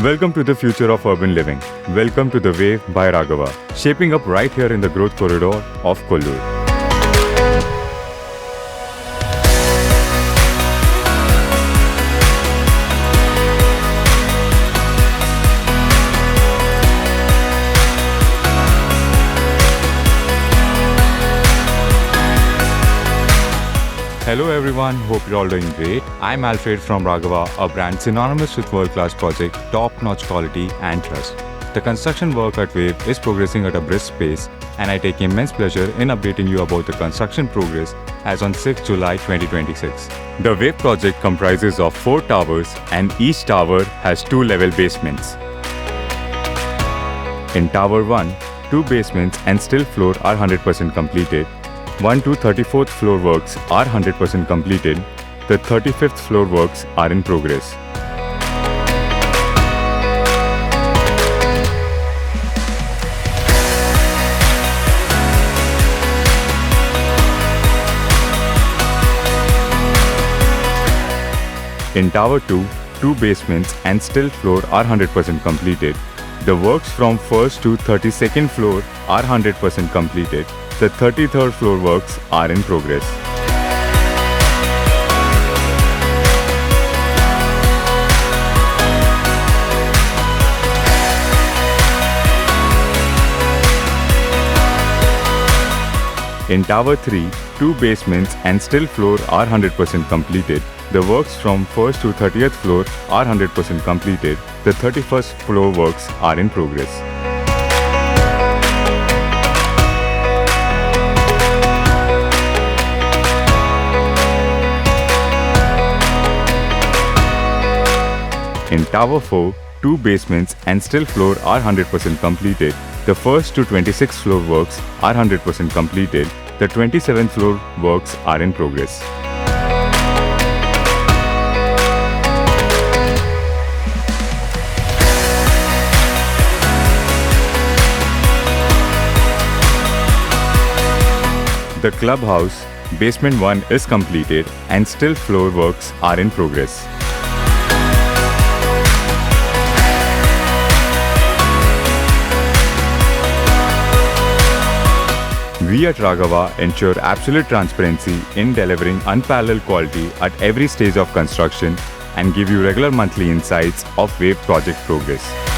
Welcome to the future of urban living. Welcome to The Wave by Raghava, shaping up right here in the growth corridor of Kollur. Hello everyone, hope you're all doing great. I'm Alfred from Raghava, a brand synonymous with world-class project, top-notch quality and trust. The construction work at Wave is progressing at a brisk pace, and I take immense pleasure in updating you about the construction progress as on 6th July 2026. The Wave project comprises of 4 towers and each tower has 2 level basements. In Tower 1, 2 basements and still floor are 100% completed. 1 to 34th floor works are 100% completed. The 35th floor works are in progress. In Tower 2, 2 basements and still floor are 100% completed. The works from 1st to 32nd floor are 100% completed. The 33rd floor works are in progress. In Tower 3, 2 basements and still floor are 100% completed. The works from 1st to 30th floor are 100% completed. The 31st floor works are in progress. In Tower 4, 2 basements and still floor are 100% completed. The 1st to 26th floor works are 100% completed. The 27th floor works are in progress. The Clubhouse, Basement 1 is completed and still floor works are in progress. We at Raghava ensure absolute transparency in delivering unparalleled quality at every stage of construction and give you regular monthly insights of Wave project progress.